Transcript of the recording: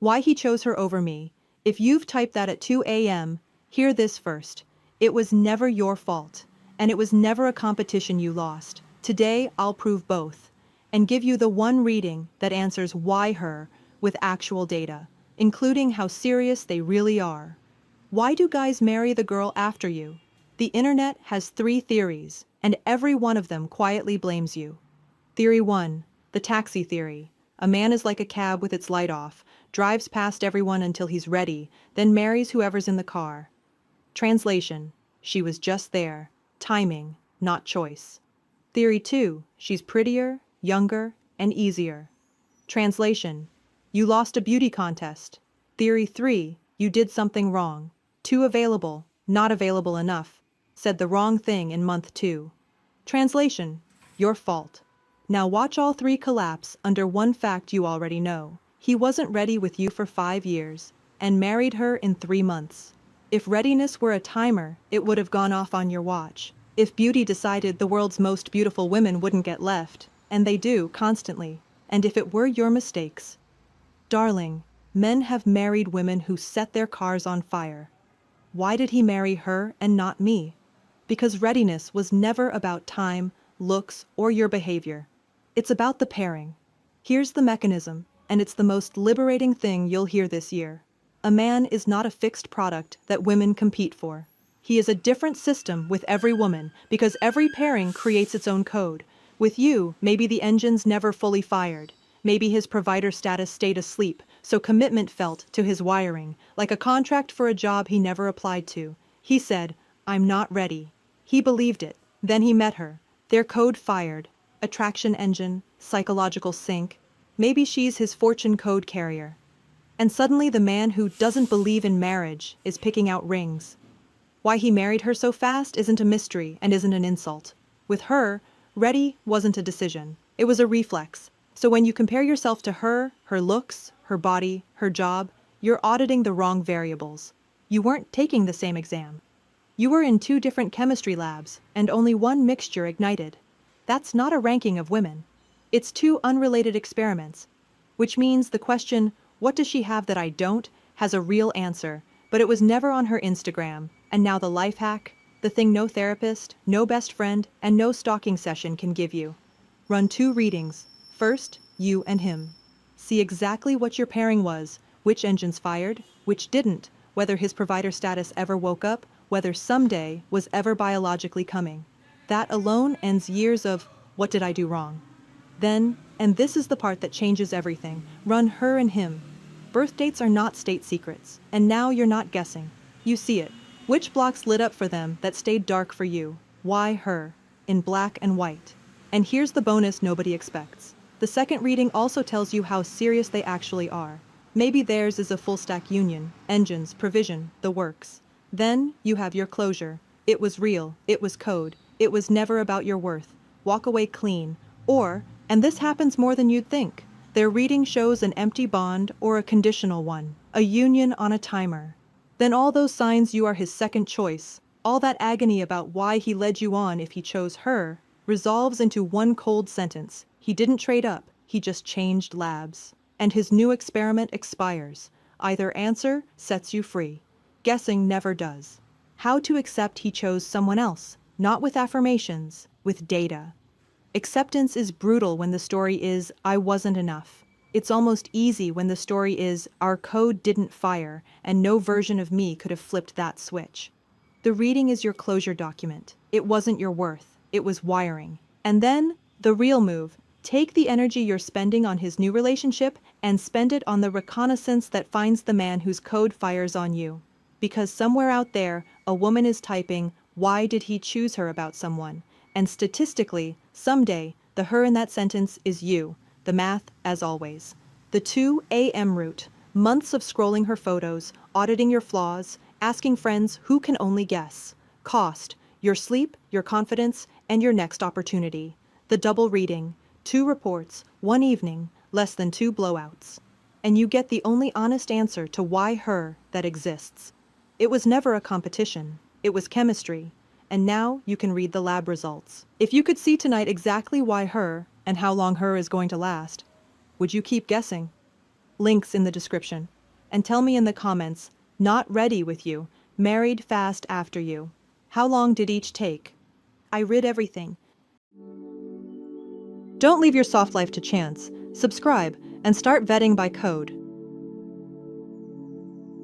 Why he chose her over me. If you've typed that at 2 a.m., hear this first. It was never your fault, and it was never a competition you lost. Today, I'll prove both, and give you the one reading that answers why her with actual data, including how serious they really are. Why do guys marry the girl after you? The internet has 3 theories, and every one of them quietly blames you. Theory 1, the taxi theory. A man is like a cab with its light off, drives past everyone until he's ready, then marries whoever's in the car. Translation: she was just there. Timing, not choice. Theory 2, she's prettier, younger, and easier. Translation: you lost a beauty contest. Theory 3, you did something wrong. Too available, not available enough. Said the wrong thing in month 2. Translation: your fault. Now watch all 3 collapse under one fact you already know. He wasn't ready with you for 5 years, and married her in 3 months. If readiness were a timer, it would have gone off on your watch. If beauty decided the world's most beautiful women wouldn't get left, and they do, constantly, and if it were your mistakes. Darling, men have married women who set their cars on fire. Why did he marry her and not me? Because readiness was never about time, looks, or your behavior. It's about the pairing. Here's the mechanism, and it's the most liberating thing you'll hear this year. A man is not a fixed product that women compete for. He is a different system with every woman because every pairing creates its own code. With you, maybe the engine's never fully fired. Maybe his provider status stayed asleep, so commitment felt to his wiring, like a contract for a job he never applied to. He said, "I'm not ready." He believed it. Then he met her. Their code fired. Attraction engine, psychological sync. Maybe she's his fortune code carrier. And suddenly the man who doesn't believe in marriage is picking out rings. Why he married her so fast isn't a mystery and isn't an insult. With her, ready wasn't a decision. It was a reflex. So when you compare yourself to her, her looks, her body, her job, you're auditing the wrong variables. You weren't taking the same exam. You were in 2 different chemistry labs, and only one mixture ignited. That's not a ranking of women. It's 2 unrelated experiments. Which means the question, what does she have that I don't, has a real answer, but it was never on her Instagram, and now the life hack, the thing no therapist, no best friend, and no stalking session can give you. Run 2 readings. First, you and him. See exactly what your pairing was, which engines fired, which didn't, whether his provider status ever woke up, whether someday was ever biologically coming. That alone ends years of, what did I do wrong? Then, and this is the part that changes everything, run her and him. Birth dates are not state secrets, and now you're not guessing. You see it. Which blocks lit up for them that stayed dark for you? Why her? In black and white. And here's the bonus nobody expects. The second reading also tells you how serious they actually are. Maybe theirs is a full-stack union, engines, provision, the works. Then you have your closure. It was real, it was code, it was never about your worth. Walk away clean. Or, and this happens more than you'd think, their reading shows an empty bond or a conditional one, a union on a timer. Then all those signs you are his second choice, all that agony about why he led you on if he chose her, resolves into one cold sentence. He didn't trade up, he just changed labs. And his new experiment expires. Either answer sets you free. Guessing never does. How to accept he chose someone else, not with affirmations, with data. Acceptance is brutal when the story is, I wasn't enough. It's almost easy when the story is, our code didn't fire, and no version of me could have flipped that switch. The reading is your closure document. It wasn't your worth, it was wiring. And then, the real move. Take the energy you're spending on his new relationship and spend it on the reconnaissance that finds the man whose code fires on you. Because somewhere out there, a woman is typing, why did he choose her about someone? And statistically, someday, the her in that sentence is you. The math, as always. The 2 a.m. route. Months of scrolling her photos, auditing your flaws, asking friends who can only guess. Cost, your sleep, your confidence, and your next opportunity. The double reading. 2 reports, 1 evening, less than 2 blowouts. And you get the only honest answer to why her that exists. It was never a competition. It was chemistry. And now you can read the lab results. If you could see tonight exactly why her, and how long her is going to last, would you keep guessing? links in the description. And tell me in the comments, not ready with you, married fast after you. How long did each take? I read everything. Don't leave your soft life to chance. Subscribe and start vetting by code.